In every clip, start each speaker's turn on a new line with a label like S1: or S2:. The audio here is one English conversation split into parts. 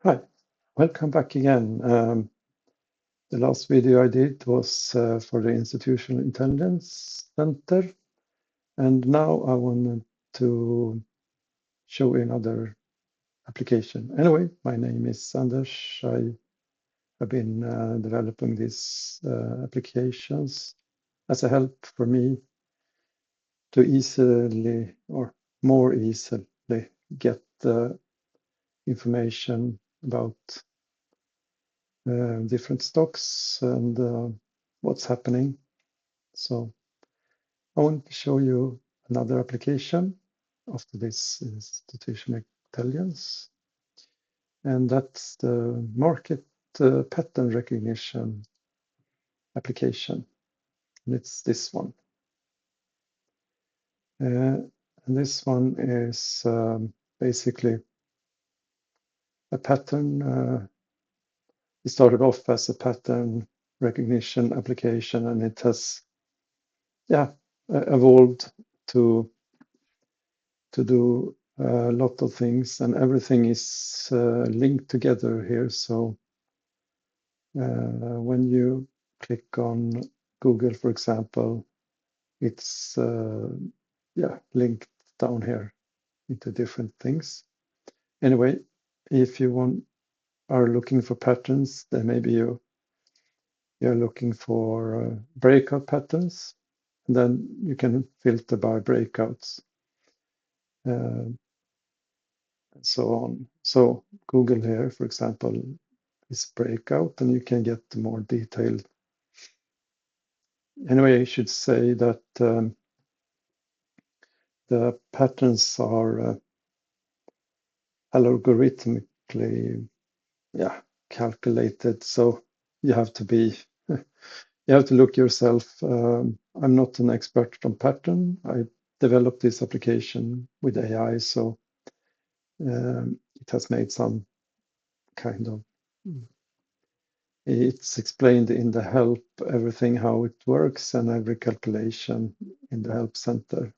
S1: Hi, welcome back again. The last video I did was for the Institutional Intelligence Center, and now I wanted to show another application. Anyway, my name is Anders. I have been developing these applications as a help for me to easily or more easily get information about different stocks and what's happening. So I want to show you another application of this institutional intelligence, and that's the market pattern recognition application. And it's this one. And this one is basically a pattern. It started off as a pattern recognition application, and it has evolved to do a lot of things, and everything is linked together here. So when you click on Google, for example, it's linked down here into different things. Anyway, if you are looking for patterns, then maybe you're looking for breakout patterns, and then you can filter by breakouts. And so on. So Google here, for example, is breakout, and you can get more detailed. Anyway, I should say that the patterns are algorithmically calculated, so you have to be you have to look yourself. I'm not an expert on pattern. I developed this application with AI, so it has made some kind of it's explained in the help, everything how it works, and every calculation in the help center,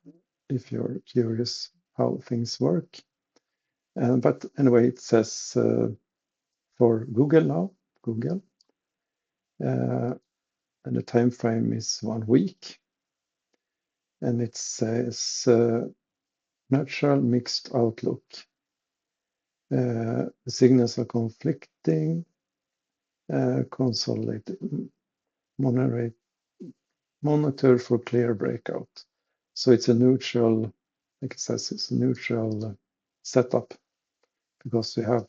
S1: if you're curious how things work. But anyway, it says for Google now, Google, and the time frame is 1 week, and it says natural mixed outlook. The signals are conflicting, consolidated, monitor for clear breakout. So it's a neutral, like it says, it's a neutral setup, because we have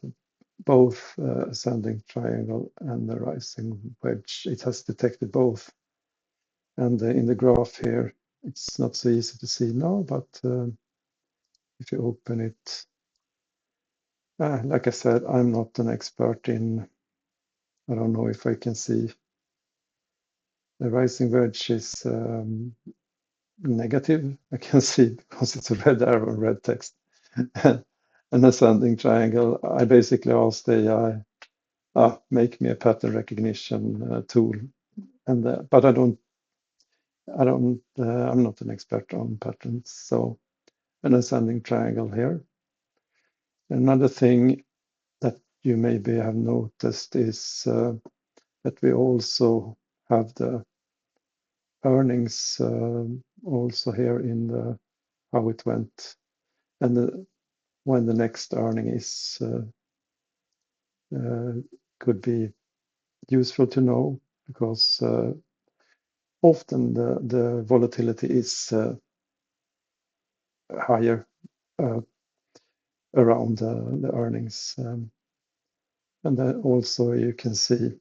S1: both ascending triangle and the rising wedge. It has detected both. And in the graph here, it's not so easy to see now, but if you open it, like I said, I'm not an expert in, I don't know if I can see. The rising wedge is negative. I can see because it's a red arrow and red text. An ascending triangle. I basically asked the AI, make me a pattern recognition tool, and but I'm not an expert on patterns. So an ascending triangle here. Another thing that you maybe have noticed is that we also have the earnings also here in the how it went, and when the next earning is could be useful to know, because often the volatility is higher around the earnings, and then also you can see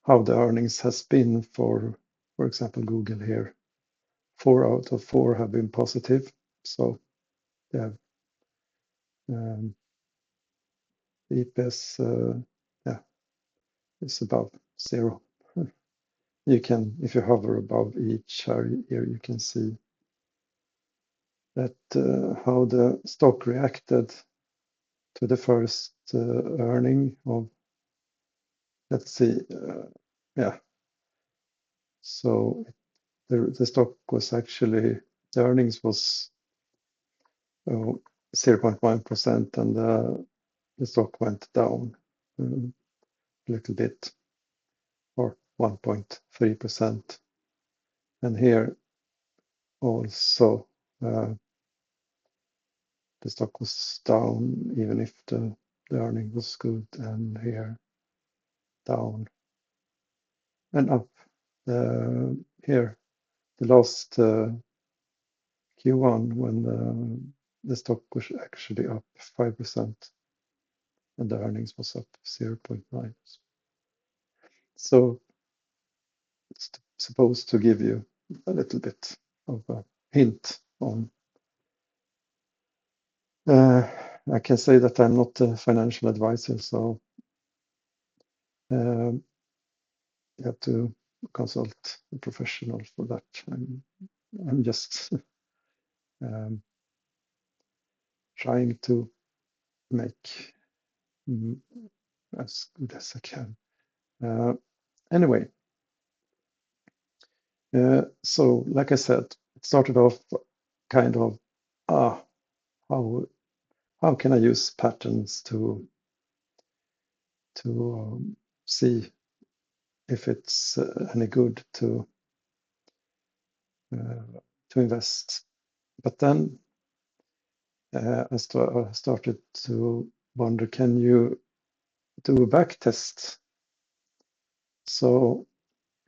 S1: how the earnings has been for example, Google here. 4 out of 4 have been positive, so they have EPS is above 0. You can, if you hover above each here, you can see that how the stock reacted to the first earning of, let's see, so the stock was actually, the earnings was 0.1%, and the the stock went down a little bit, or 1.3%. And here also the stock was down, even if the earning was good, and here down and up. Here, the last Q1, when the stock was actually up 5% and the earnings was up 0.9. So it's supposed to give you a little bit of a hint on. I can say that I'm not a financial advisor, so you have to consult a professional for that. I'm just trying to make as good as I can. Anyway, so like I said, it started off kind of how can I use patterns to see if it's any good to invest. But then I started to wonder, can you do a back test? So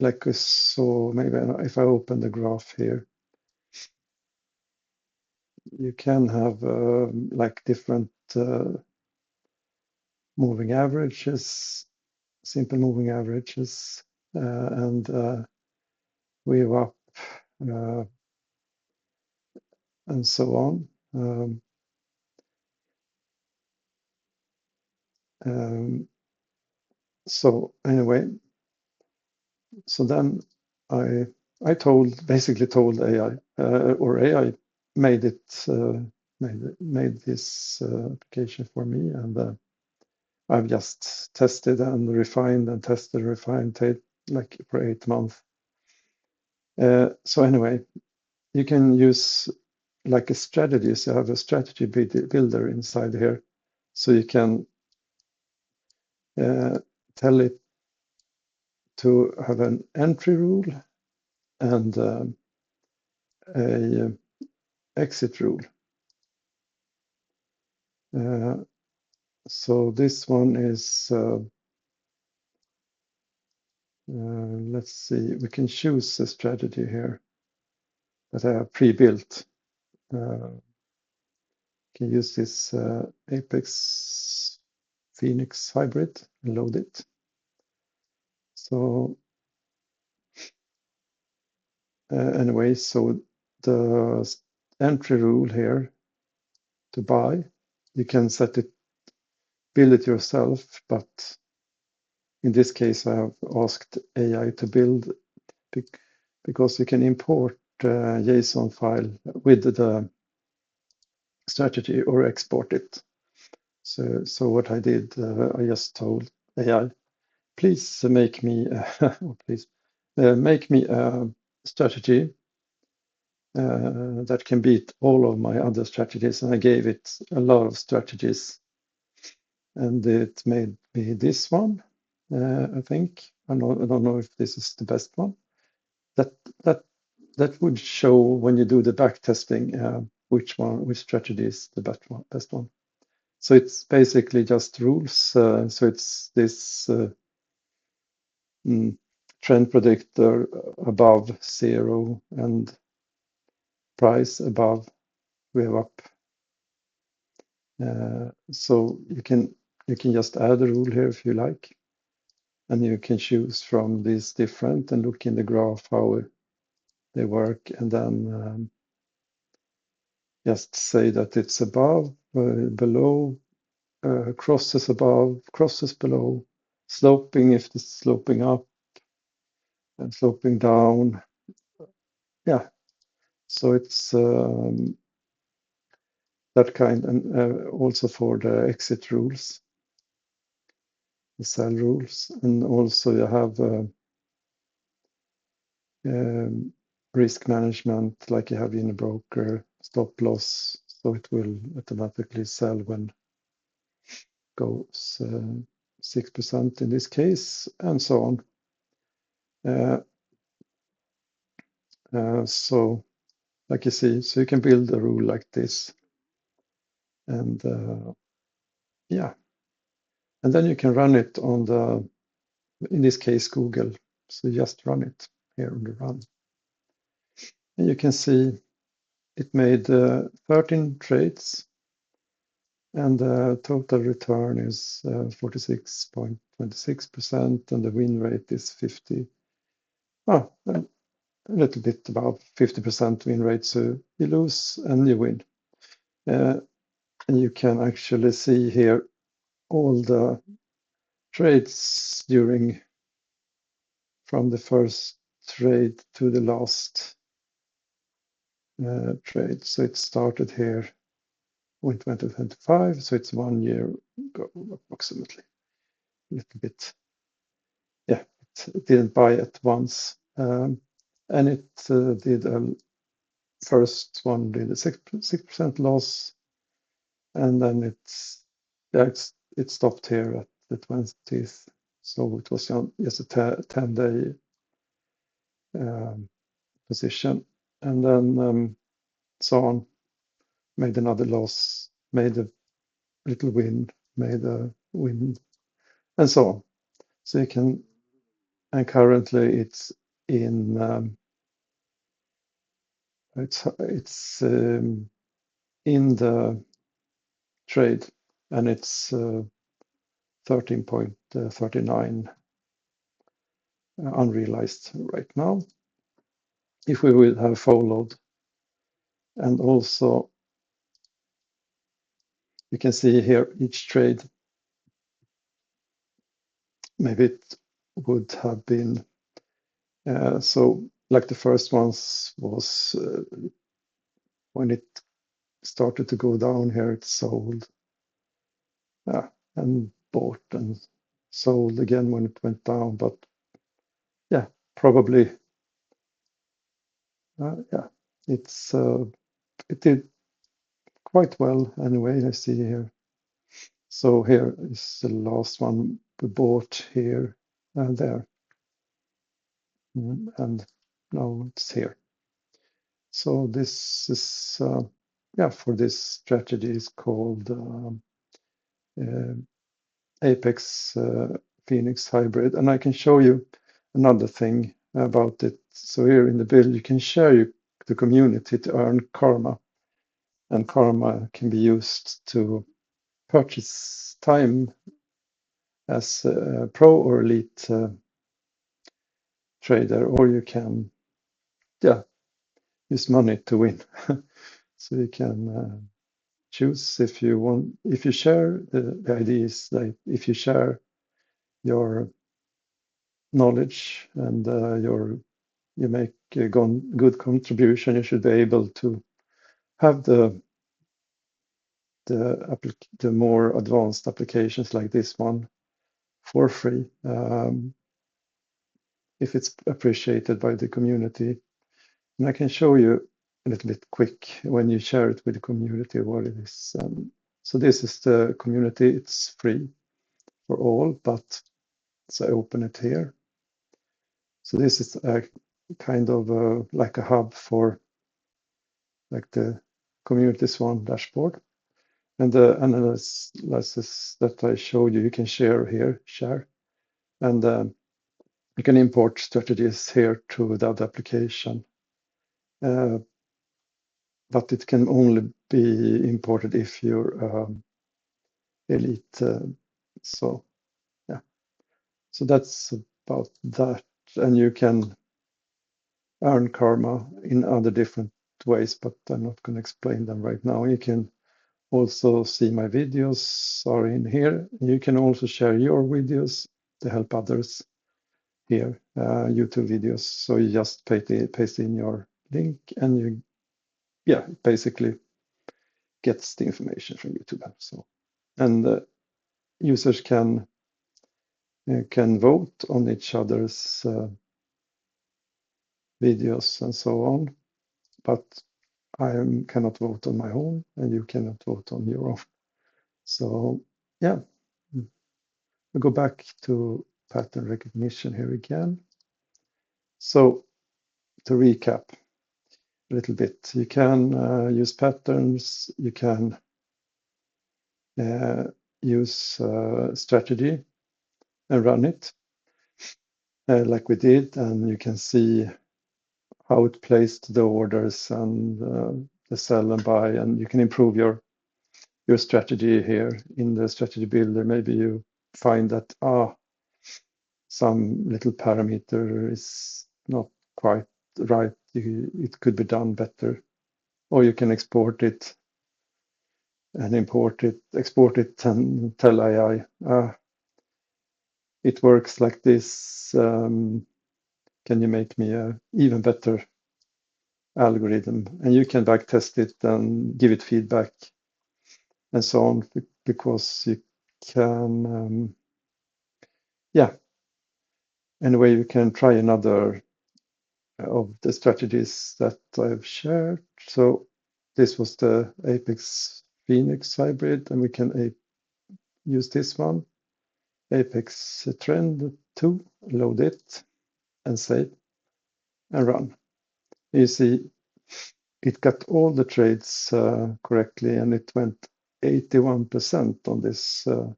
S1: like so maybe if I open the graph here, you can have like different moving averages, simple moving averages, and wave up and so on. So anyway, so then I basically told AI, or AI made it made this application for me, and I've just tested and refined and tested and refined like for 8 months. So anyway, you can use like a strategy. So you have a strategy builder inside here, so you can tell it to have an entry rule and a exit rule. So this one is let's see, we can choose a strategy here that I have pre-built. Can use this Apex Phoenix hybrid and load it. So anyway, so the entry rule here to buy, you can set it, build it yourself, but in this case I have asked AI to build because you can import JSON file with the strategy or export it. So what I did, I just told AI, please make me make me a strategy that can beat all of my other strategies, and I gave it a lot of strategies, and it made me this one. I think I don't know if this is the best one. That would show when you do the back testing which strategy is the best one. So it's basically just rules. So it's this trend predictor above 0 and price above wave up. So you can just add a rule here if you like, and you can choose from these different and look in the graph how they work, and then just say that it's above, below, crosses above, crosses below, sloping if it's sloping up, and sloping down. Yeah, so it's that kind, and also for the exit rules, the sell rules, and also you have risk management like you have in a broker, stop loss, so it will automatically sell when goes 6% in this case, and so on. So like you see, so you can build a rule like this, and yeah, and then you can run it on the, in this case, Google. So you just run it here on the run, and you can see it made 13 trades, and the total return is 46.26%, and the win rate is 50. A little bit above 50% win rate. So you lose and you win. And you can actually see here all the trades during, from the first trade to the last trade. So it started here in 2025, so it's 1 year ago approximately. A little bit, yeah, it didn't buy at once, and it did first one did a 6% loss, and then it stopped here at the 20th, so it was just a 10-day position, and then so on, made another loss, made a little win, made a win, and so on. So you can, and currently it's in it's in the trade, and it's 13.39 unrealized right now. If we would have followed, and also you can see here each trade, maybe it would have been so like the first ones was when it started to go down here, it sold and bought and sold again when it went down. But yeah, probably yeah, it did quite well anyway. I see here. So here is the last one we bought here and there, and now it's here. So this is yeah, for this strategy is called Apex Phoenix Hybrid, and I can show you another thing about it. So here in the build, you can share the community to earn karma, and karma can be used to purchase time as a pro or elite trader, or you can, yeah, use money to win. So you can choose if you want. If you share, the idea is that if you share your knowledge and you make a good contribution, you should be able to have the more advanced applications like this one for free, if it's appreciated by the community. And I can show you a little bit quick when you share it with the community what it is. So this is the community. It's free for all, but so I open it here. So this is a kind of like a hub for like the communities one dashboard. And the analysis that I showed you, you can share here, and you can import strategies here to that application. But it can only be imported if you're elite. So yeah, so that's about that. And you can earn karma in other different ways, but I'm not going to explain them right now. You can also see my videos are in here. You can also share your videos to help others here, YouTube videos. So you just paste in your link, and you, yeah, basically gets the information from YouTube. So, and users can vote on each other's videos and so on, but I cannot vote on my own, and you cannot vote on your own. So yeah, we go back to pattern recognition here again. So to recap a little bit, you can use patterns, you can use strategy and run it like we did, and you can see how it placed the orders and the sell and buy, and you can improve your strategy here in the strategy builder. Maybe you find that some little parameter is not quite right. It could be done better, or you can export it and export it and tell AI, it works like this. Can you make me a even better algorithm? And you can back test it and give it feedback and so on, because you can, anyway, you can try another of the strategies that I've shared. So this was the Apex Phoenix hybrid, and we can use this one, Apex Trend 2, load it and save and run. You see, it got all the trades correctly, and it went 81% on this on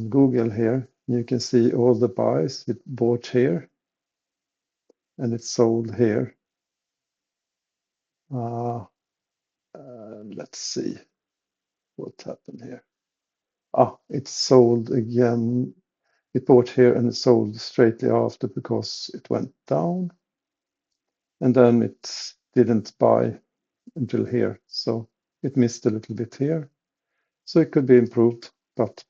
S1: Google here. You can see all the buys. It bought here and it sold here. Let's see what happened here. It sold again. It bought here and it sold straightly after because it went down. And then it didn't buy until here. So it missed a little bit here. So it could be improved, but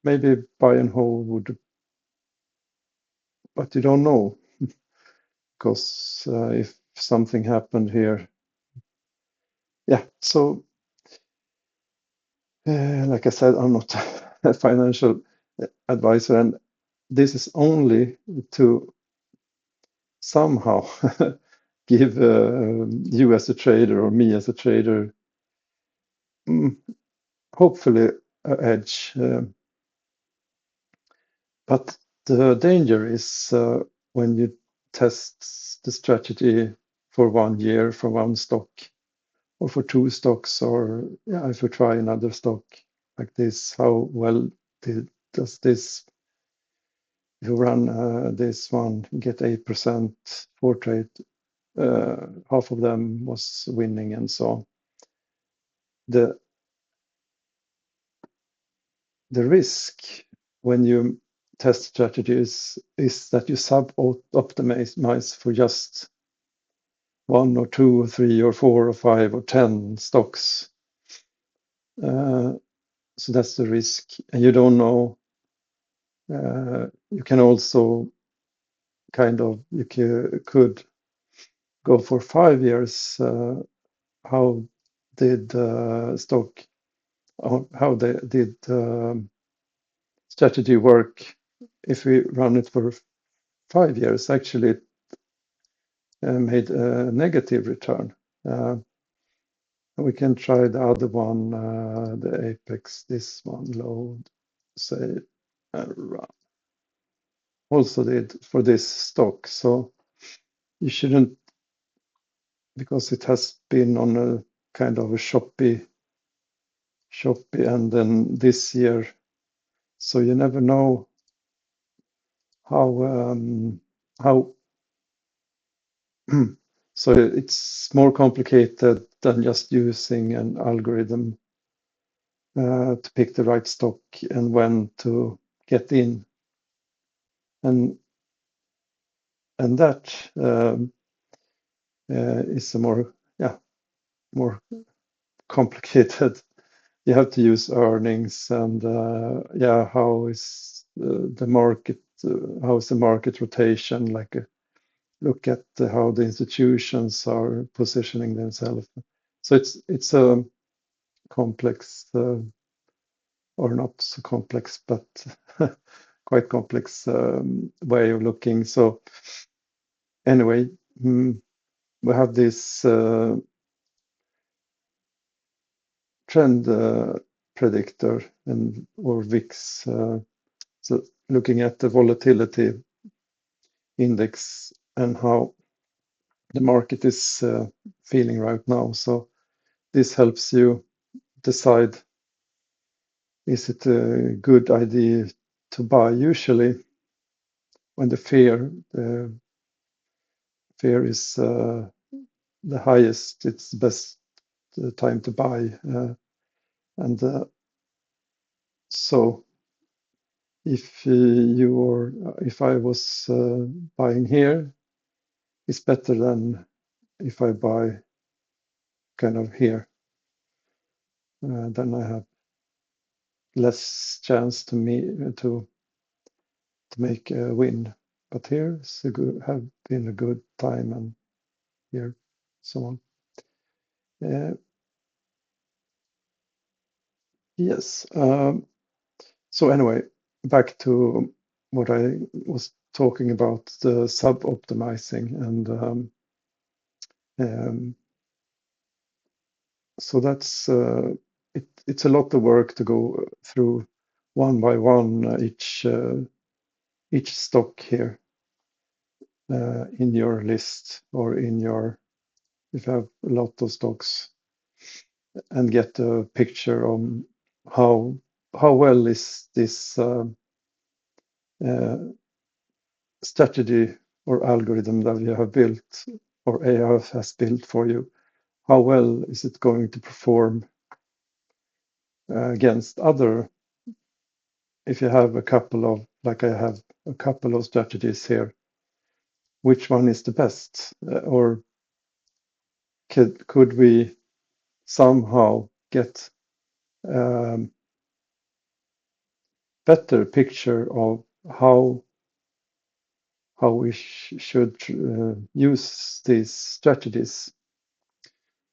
S1: maybe buy and hold would, but you don't know, because if something happened here, so like I said, I'm not a financial advisor, and this is only to somehow give you as a trader or me as a trader, hopefully an edge. But the danger is when you test the strategy for 1 year for one stock, or for 2 stocks, or if you try another stock like this, how well does this? If you run this one, get 8% for trade, half of them was winning, and so on. The risk when you test strategies is that you sub-optimize for just 1 or 2 or 3 or 4 or 5 or 10 stocks. So that's the risk, and you don't know. You can also you could go for 5 years. How did stock? How did strategy work? If we run it for 5 years, actually, it made a negative return. We can try the other one, the Apex. This one, load, save, and run. Also did for this stock. So you shouldn't, because it has been on a kind of a choppy, and then this year, so you never know how so it's more complicated than just using an algorithm to pick the right stock and when to get in, and that is a more complicated. You have to use earnings and how is the market, how is the market rotation, like look at how the institutions are positioning themselves. So it's a complex, or not so complex, but quite complex way of looking. So anyway, we have this trend predictor and or VIX. So looking at the volatility index and how the market is feeling right now. So this helps you decide, is it a good idea to buy? Usually when the fear is the highest, it's the best time to buy. And so if if I was buying here, it's better than if I buy kind of here. Then I have less chance to make a win. But here have been a good time, and here so on. Yes. So anyway, back to what I was talking about, the sub-optimizing, and so that's it's a lot of work to go through one by one each stock here in your list or in your, if you have a lot of stocks, and get a picture on how well is this strategy or algorithm that you have built or AI has built for you. How well is it going to perform against other? If you have a couple of, like I have a couple of strategies here, which one is the best? Or could we somehow get better picture of how we should use these strategies?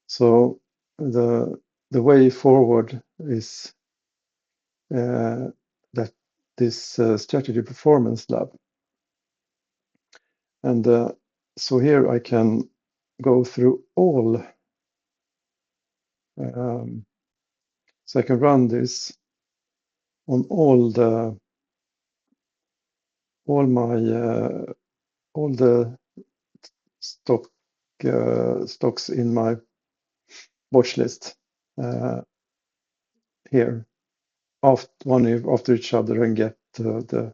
S1: So the way forward is that this strategy performance lab, and so here I can go through all, so I can run this on all the stocks in my watch list here after each other, and get the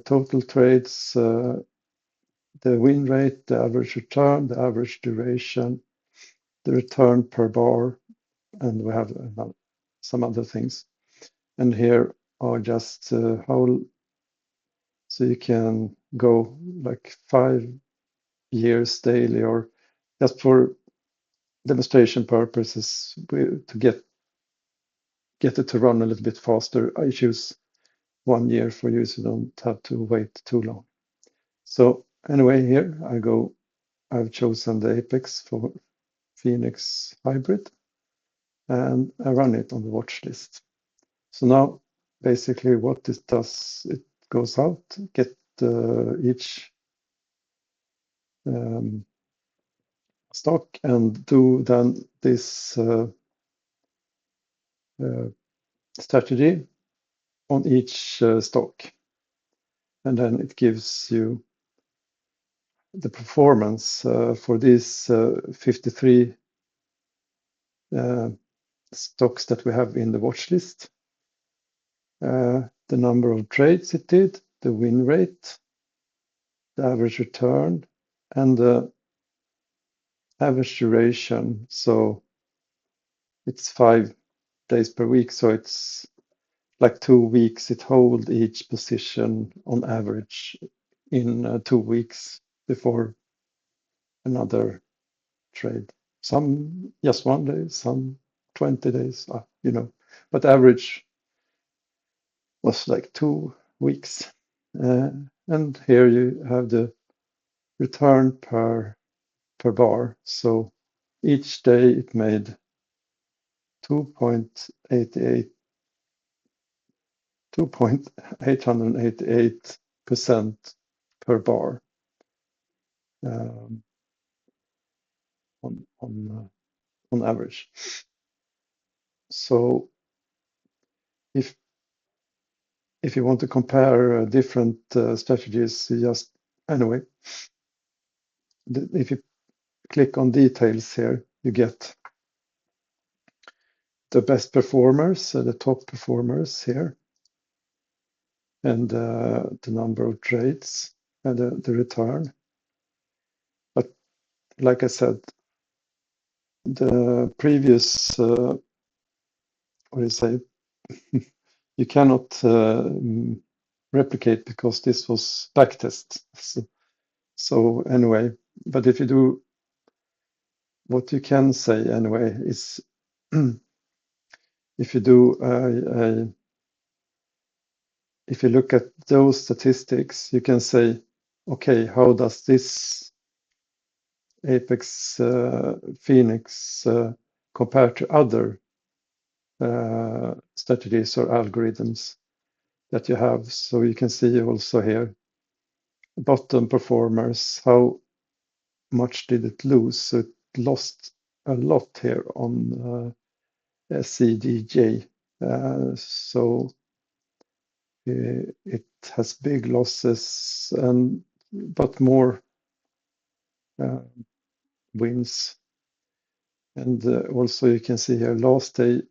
S1: total trades, the win rate, the average return, the average duration, the return per bar, and we have some other things. And here are just how, so you can go like 5 years daily, or just for demonstration purposes to get it to run a little bit faster. I choose 1 year for you, so you don't have to wait too long. So anyway, here I've chosen the Apex for Phoenix Hybrid, and I run it on the watch list. So now basically what this does, it goes out, get each stock, and do then this strategy on each stock, and then it gives you the performance for these 53 stocks that we have in the watch list, the number of trades it did, the win rate, the average return, and the average duration. So it's 5 days per week, so it's like 2 weeks it hold each position on average in 2 weeks before another trade. Some just 1 day, some 20 days, but average was like 2 weeks. And here you have the return per bar. So each day it made 2.888% per bar on average. So if you want to compare different strategies, you just anyway, if you click on details here, you get the best performers, the top performers here, and the number of trades and the return. But like I said, the previous, what do you say, you cannot replicate because this was backtest. So anyway, but if you do, what you can say anyway is if you do if you look at those statistics, you can say, okay, how does this Apex Phoenix compare to other strategies or algorithms that you have? So you can see also here, bottom performers, how much did it lose? So it lost a lot here on CDJ. So it has big losses and but more wins. And also you can see here last day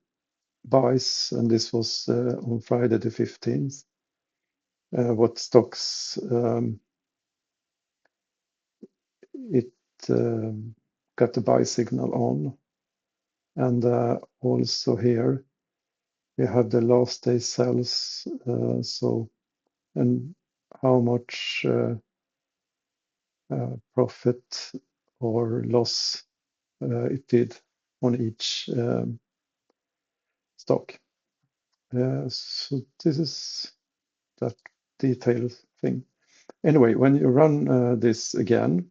S1: buys, and this was on Friday the 15th. What stocks it got the buy signal on. And also here we have the last day sells, so and how much profit or loss it did on each stock. So this is that detailed thing. Anyway, when you run this again,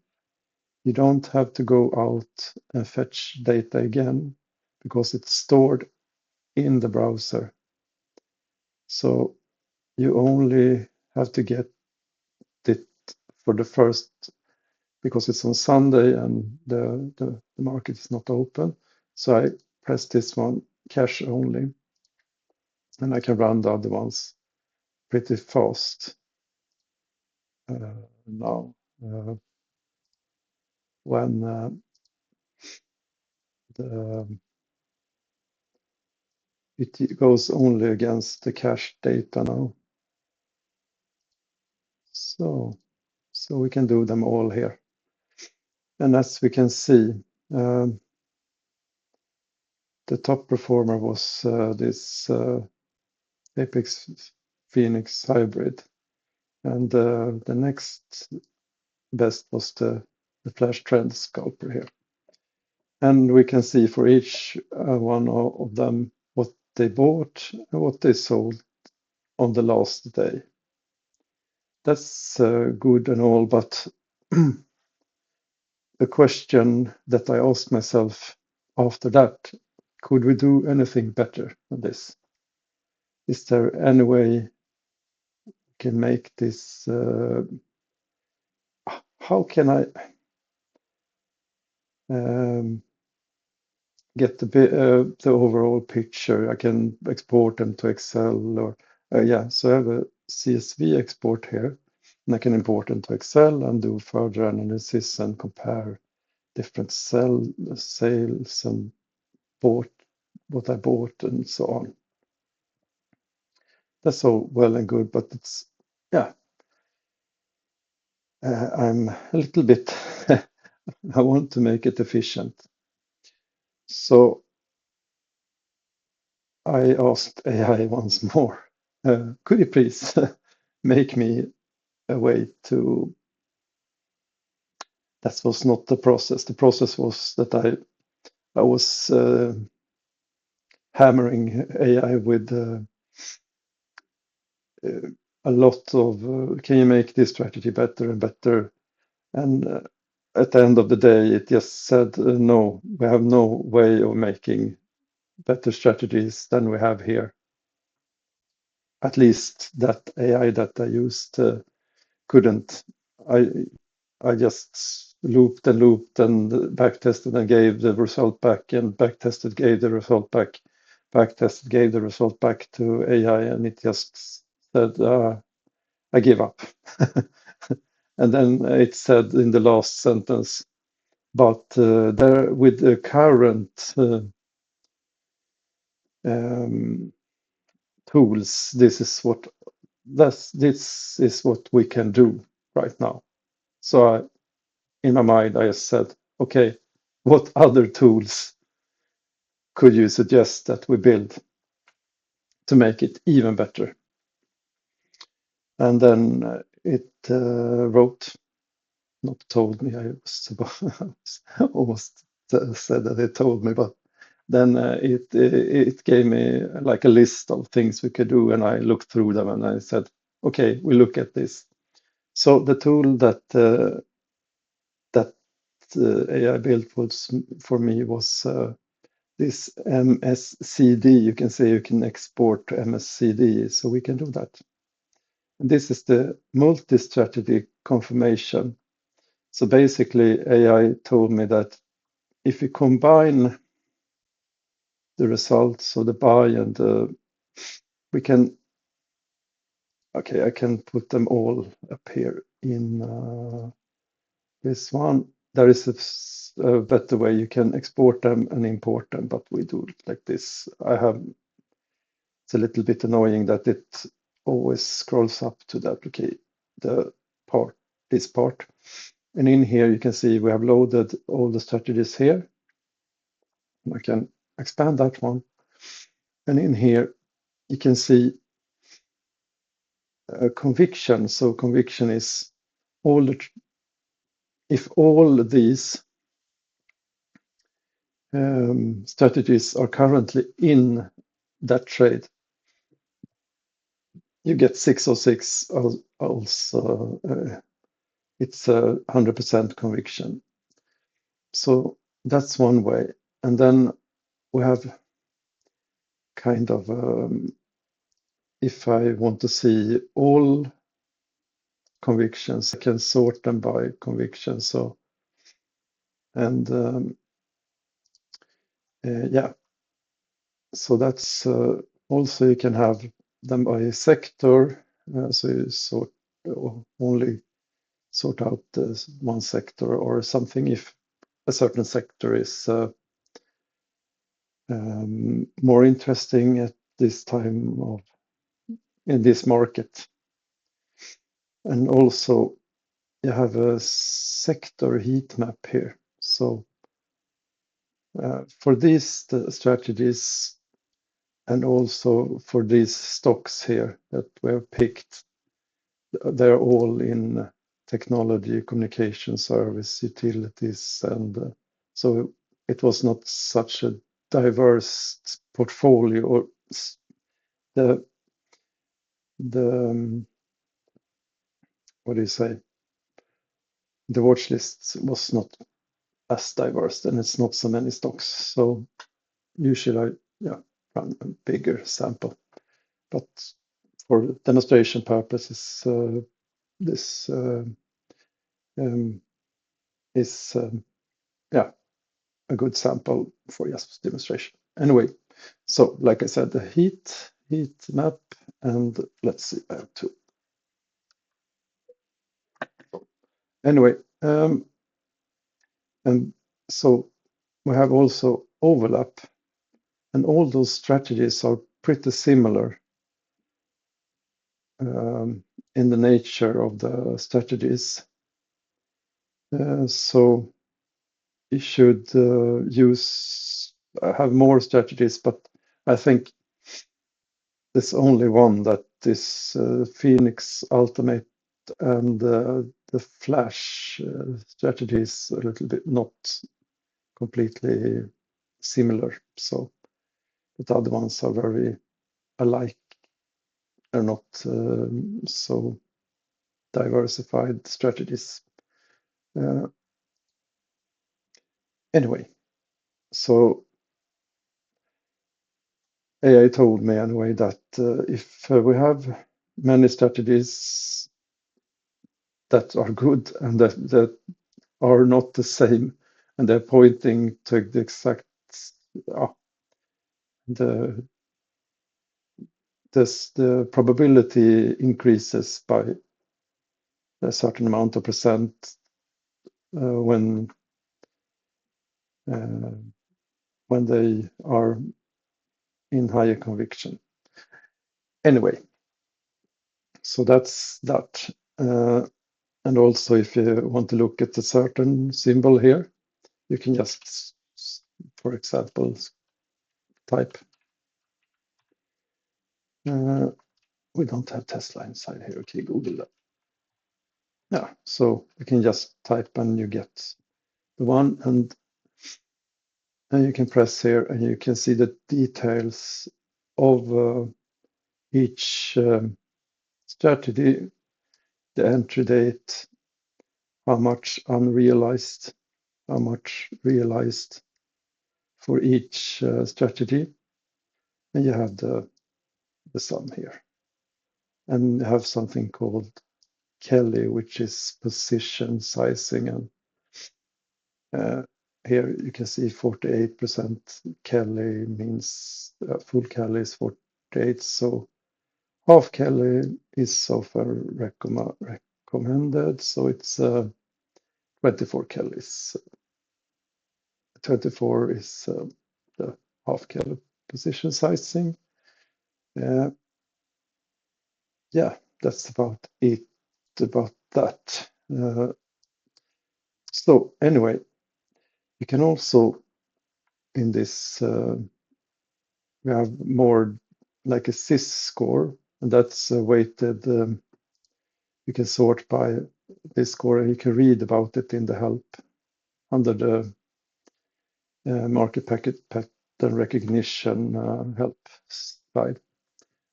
S1: you don't have to go out and fetch data again because it's stored in the browser. So you only have to get it for the first, because it's on Sunday and the market is not open. So I press this one, cash only, and I can run the other ones pretty fast now. When it goes only against the cache data now. So we can do them all here. And as we can see, the top performer was this Apex Phoenix hybrid. And the next best was the Flash Trend Scalper here. And we can see for each one of them what they bought and what they sold on the last day. That's good and all, but the question that I asked myself after that, could we do anything better than this? Is there any way we can make this? How can I get the overall picture? I can export them to Excel or yeah. So I have a CSV export here, and I can import them to Excel and do further analysis and compare different sales and bought what I bought and so on. That's all well and good, but it's yeah. I'm a little bit. I want to make it efficient, so I asked AI once more. Could you please make me a way to? That was not the process. The process was that I was hammering AI with a lot of can you make this strategy better and better? And at the end of the day, it just said, no, we have no way of making better strategies than we have here. At least that AI that I used couldn't. I just looped and looped and backtested and gave the result back and backtested, gave the result back. backtested, gave the result back to AI, and it just said, I give up. And then it said in the last sentence, but there with the current tools, this is what we can do right now. So in my mind, I said, okay, what other tools could you suggest that we build to make it even better? And then it wrote, not told me, I was almost said that it told me, but then it gave me like a list of things we could do, and I looked through them and I said, okay, we look at this. So the tool that AI built for me was this MSCD. You can say you can export to MSCD, so we can do that. And this is the multi-strategy confirmation. So basically, AI told me that if you combine the results of the buy and we can, okay, I can put them all up here in this one. There is a better way. You can export them and import them, but we do it like this. It's a little bit annoying that it always scrolls up to the this part. And in here you can see we have loaded all the strategies here. I can expand that one. And in here you can see conviction. So conviction is if all these strategies are currently in that trade, you get 606 also. It's 100% conviction. So that's one way. And then we have kind of, if I want to see all convictions, I can sort them by conviction. So, and yeah, so that's also you can have them by sector. So you only sort out one sector or something if a certain sector is more interesting at this time in this market. And also you have a sector heat map here. So for these strategies and also for these stocks here that we have picked, they're all in technology, communication service, utilities, and so it was not such a diverse portfolio, or the what do you say? The watch list was not as diverse, and it's not so many stocks. So usually I run a bigger sample, but for demonstration purposes, this is a good sample for just demonstration. Anyway, so like I said, the heat map, and let's see, I have to. Anyway, and so we have also overlap, and all those strategies are pretty similar in the nature of the strategies. So you should have more strategies, but I think there's only one that is Phoenix Ultimate, and the Flash strategy is a little bit not completely similar. So the other ones are very alike. They're not so diversified strategies. Anyway, so AI told me anyway that if we have many strategies that are good and that are not the same, and they're pointing to the exact the probability increases by a certain amount of percent when they are in higher conviction. Anyway, so that's that. And also, if you want to look at a certain symbol here, you can just, for example, type. We don't have Tesla inside here. Okay, Google that. Yeah, so you can just type and you get the one, and you can press here and you can see the details of each strategy, the entry date, how much unrealized, how much realized for each strategy, and you have the sum here. And you have something called Kelly, which is position sizing, and here you can see 48% Kelly means full Kelly is 48, so half Kelly is so far recommended, so it's 24 Kellys. 24 is the half Kelly position sizing. Yeah, that's about it about that. So anyway, you can also in this we have more like a CIS score, and that's weighted. You can sort by this score, and you can read about it in the help under the market pattern recognition help slide.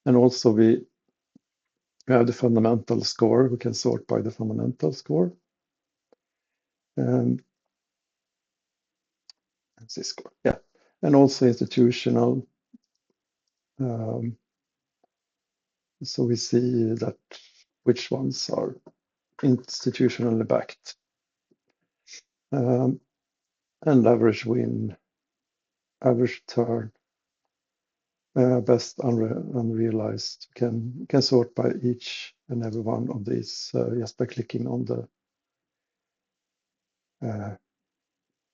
S1: And also we have the fundamental score. We can sort by the fundamental score. And CIS score, yeah, and also institutional. So we see that which ones are institutionally backed. And average win, average turn, best unrealized. You can sort by each and every one of these just by clicking on the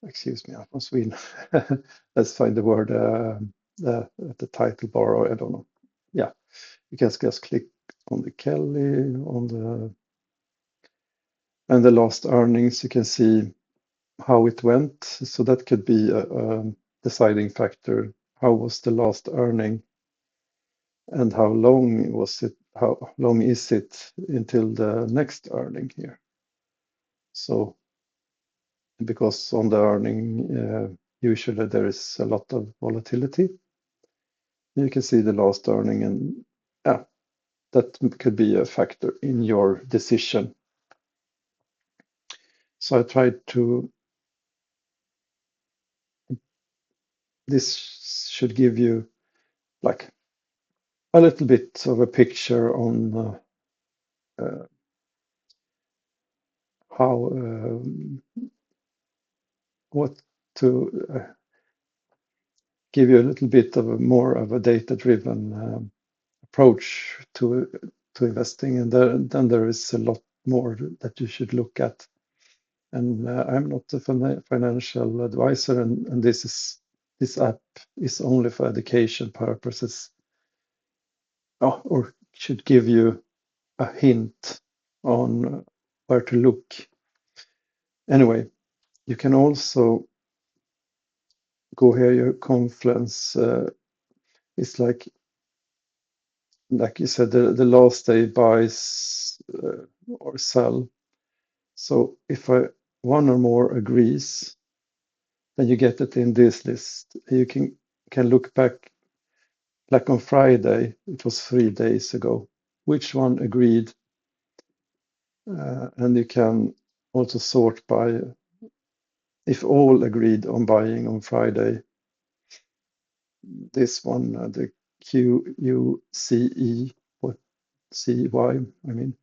S1: excuse me, I from Sweden. Let's find the word the title bar, or I don't know. Yeah, you can just click on the Kelly, on the and the last earnings. You can see how it went. So that could be a deciding factor. How was the last earning, and how long was it? How long is it until the next earning here? So because on the earning, usually there is a lot of volatility. You can see the last earning, and yeah, that could be a factor in your decision. So I tried to, this should give you like a little bit of a picture on how what to give you a little bit of a more of a data-driven approach to investing, and then there is a lot more that you should look at. And I'm not a financial advisor, and this app is only for education purposes, or should give you a hint on where to look. Anyway, you can also go here. Your confluence is like you said, the last day buys or sell. So if one or more agrees, then you get it in this list. You can look back, like on Friday, it was 3 days ago, which one agreed, and you can also sort by if all agreed on buying on Friday. This one, the QUCE, what CY, I mean,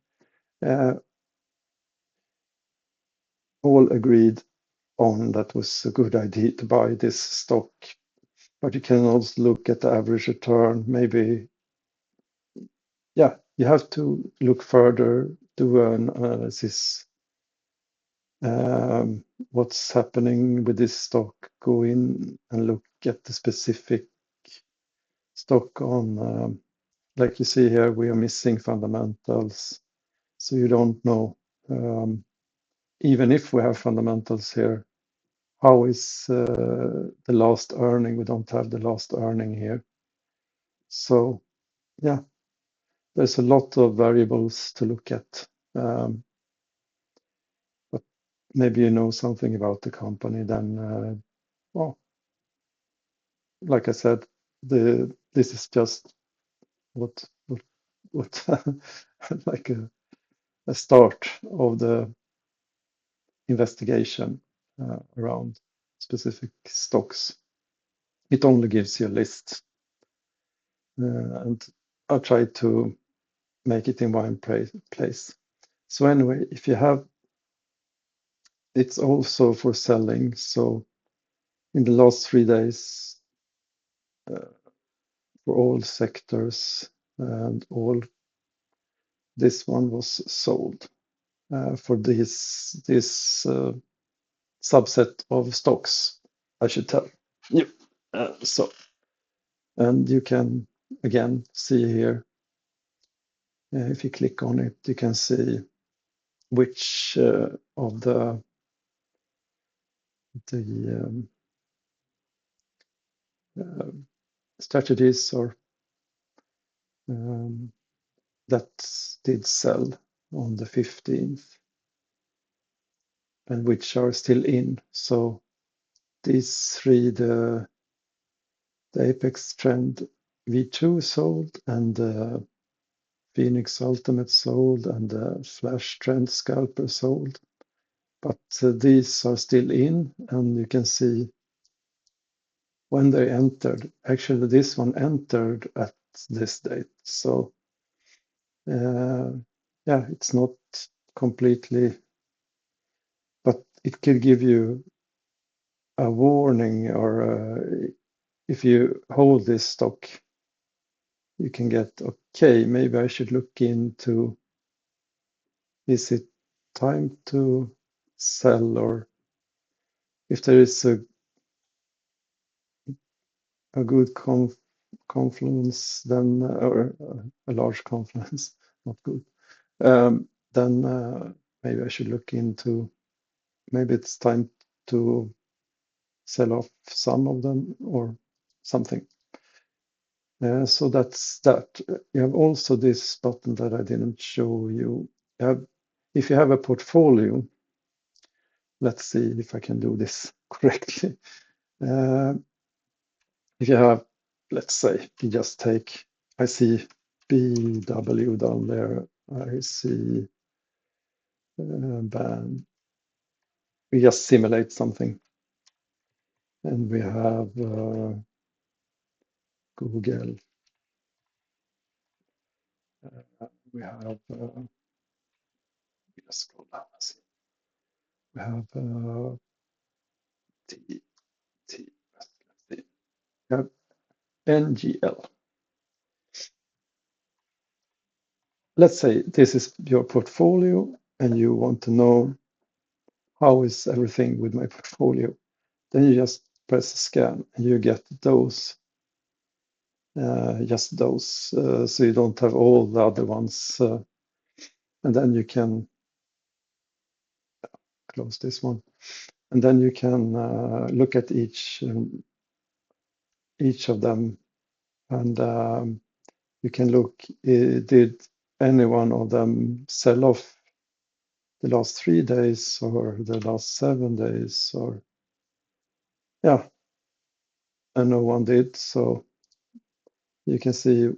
S1: all agreed on that was a good idea to buy this stock. but you can also look at the average return. Maybe, yeah, you have to look further, do an analysis. What's happening with this stock? Go in and look at the specific stock on, like you see here, we are missing fundamentals, so you don't know. Even if we have fundamentals here, how is the last earning? We don't have the last earning here. So yeah, there's a lot of variables to look at. But maybe you know something about the company, then well, like I said, this is just what like a start of the investigation around specific stocks. It only gives you a list, and I'll try to make it in one place. So anyway, if you have, it's also for selling. So in the last 3 days, for all sectors and all, this one was sold for this subset of stocks, I should tell you. So, and you can again see here, if you click on it, you can see which of the strategies or that did sell on the 15th and which are still in. So these three, the Apex Trend V2 sold, and the Phoenix Ultimate sold, and the Flash Trend Scalper sold. But these are still in, and you can see when they entered. Actually, this one entered at this date. So yeah, it's not completely, but it could give you a warning, or if you hold this stock, you can get, okay, maybe I should look into, is it time to sell, or if there is a good confluence, then or a large confluence, not good, then maybe I should look into, maybe it's time to sell off some of them or something. So that's that. You have also this button that I didn't show you. If you have a portfolio, let's see if I can do this correctly. If you have, let's say, you just take, I see BW down there, I see band. We just simulate something, and we have Google. We have, let's scroll down and see. We have let's see. We have NGL. Let's say this is your portfolio and you want to know how is everything with my portfolio. Then you just press scan and you get those, just those, so you don't have all the other ones. And then you can close this one. And then you can look at each of them, and you can look, did any one of them sell off the last 3 days or the last 7 days, or yeah, and no one did. So you can see,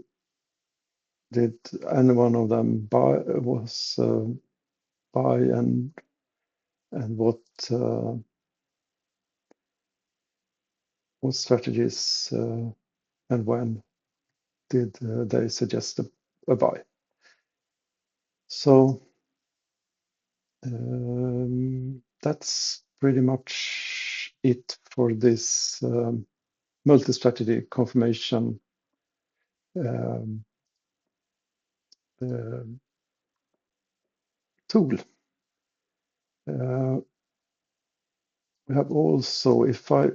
S1: did any one of them buy, buy, and what strategies and when did they suggest a buy. So that's pretty much it for this multi-strategy confirmation tool. We have also, if I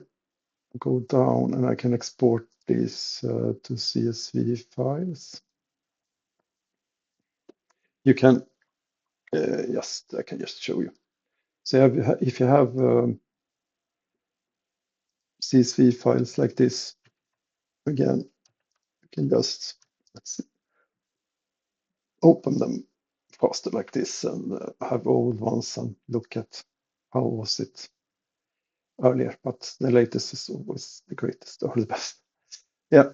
S1: go down and I can export these to CSV files, you can I can just show you. So if you have CSV files like this, again, you can just open them faster like this and have old ones and look at how was it earlier, but the latest is always the greatest or the best. Yeah.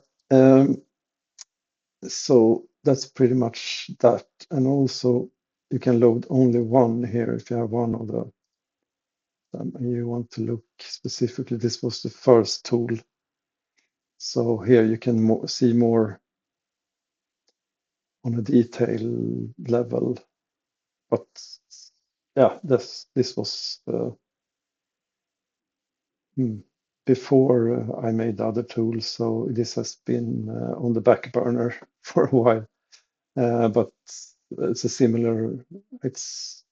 S1: So that's pretty much that. And also you can load only one here if you have one of them and you want to look specifically. This was the first tool. So here you can see more on a detail level. But yeah, this was before I made other tools, so this has been on the back burner for a while. But it's a similar. It's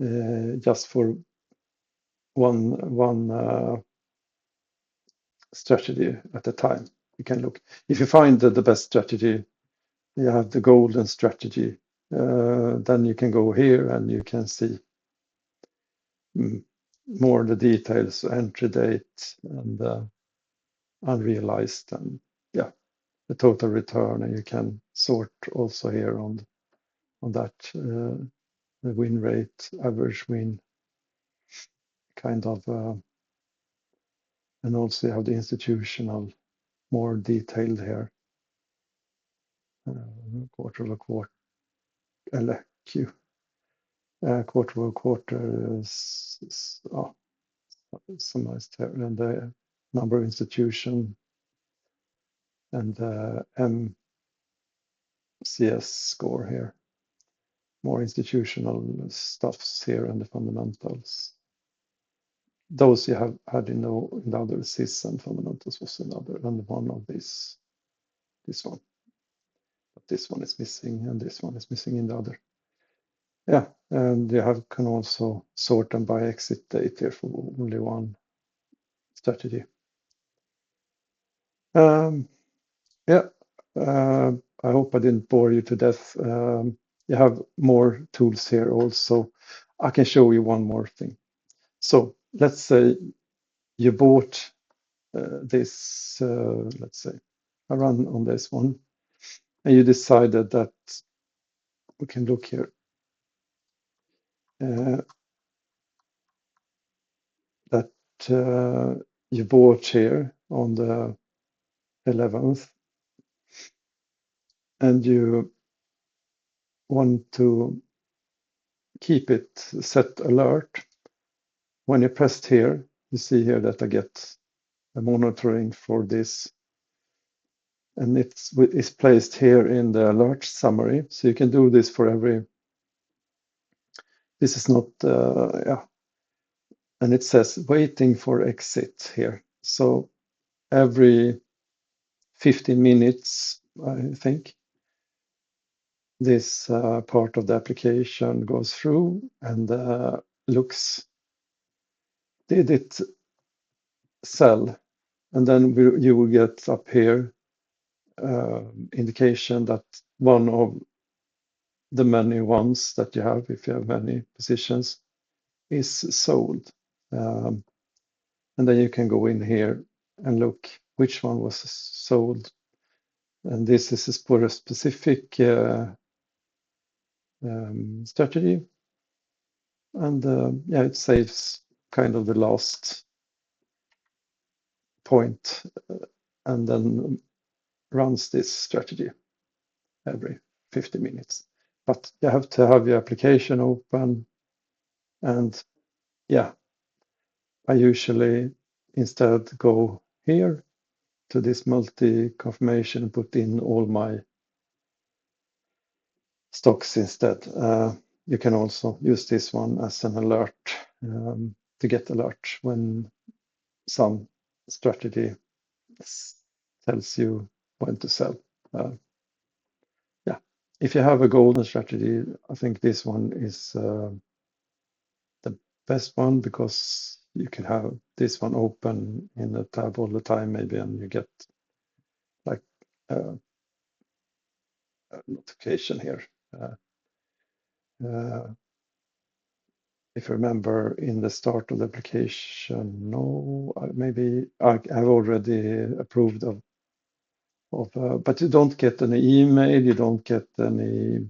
S1: just for one strategy at a time. You can look. If you find the best strategy, you have the golden strategy. Then you can go here and you can see more the details, entry date and unrealized, and yeah, the total return. And you can sort also here on that the win rate, average win, kind of, and also you have the institutional, more detailed here, quarter over quarter, quarter over quarter summarized here, and the number of institution and the MCS score here. More institutional stuffs here and the fundamentals. Those you have had in the other sys, and fundamentals was another, and one of this one. But this one is missing and this one is missing in the other. Yeah, and you can also sort them by exit date here for only one strategy. Yeah, I hope I didn't bore you to death. You have more tools here also. I can show you one more thing. So let's say you bought this, let's say I run on this one, and you decided that we can look here. That you bought here on the 11th, and you want to keep it set alert. When you pressed here, you see here that I get a monitoring for this, and it's placed here in the alert summary. So you can do this for every. This is not, yeah, and it says waiting for exit here. So every 15 minutes, I think, this part of the application goes through and looks, did it sell? And then you will get up here indication that one of the many ones that you have, if you have many positions, is sold. And then you can go in here and look which one was sold. And this is for a specific strategy. And yeah, it saves kind of the last point and then runs this strategy every 50 minutes. But you have to have your application open, and yeah, I usually instead go here to this multi-confirmation and put in all my stocks instead. You can also use this one as an alert to get alert when some strategy tells you when to sell. Yeah, if you have a golden strategy, I think this one is the best one because you can have this one open in the tab all the time, maybe, and you get like a notification here. If you remember in the start of the application, no, maybe I've already approved of, but you don't get any email, you don't get any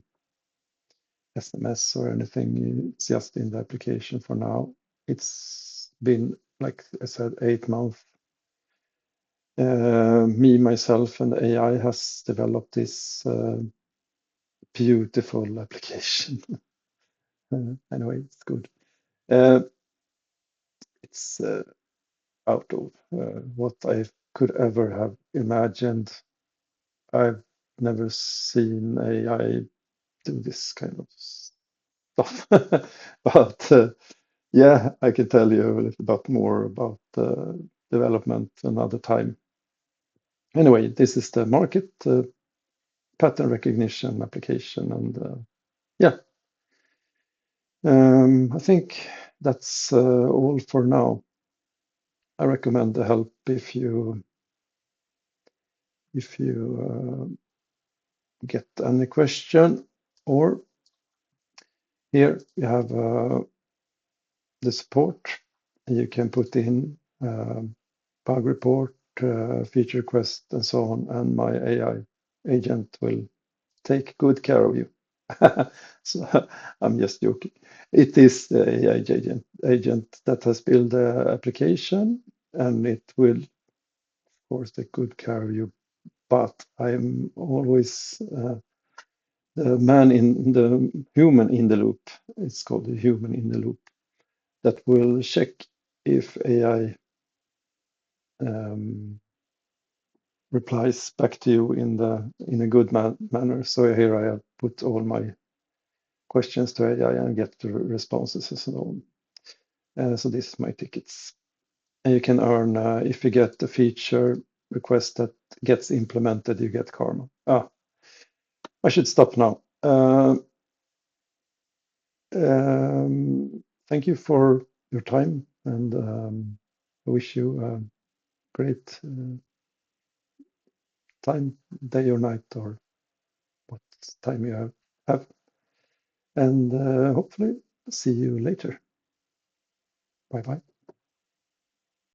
S1: SMS or anything. It's just in the application for now. It's been, like I said, 8 months. Me, myself, and AI has developed this beautiful application. Anyway, it's good. It's out of what I could ever have imagined. I've never seen AI do this kind of stuff. But yeah, I can tell you a little bit more about development another time. Anyway, this is the market pattern recognition application, and yeah, I think that's all for now. I recommend the help if you get any question, or here you have the support. You can put in bug report, feature request, and so on, and my AI agent will take good care of you. So I'm just joking. It is the AI agent that has built the application, and it will, of course, take good care of you. But I'm always the man in the human in the loop. It's called the human in the loop that will check if AI replies back to you in a good manner. So here I have put all my questions to AI and get the responses and so on. So this is my tickets. And you can earn, if you get a feature request that gets implemented, you get karma. I should stop now. Thank you for your time, and I wish you a great time, day or night, or what time you have. And hopefully see you later. Bye bye.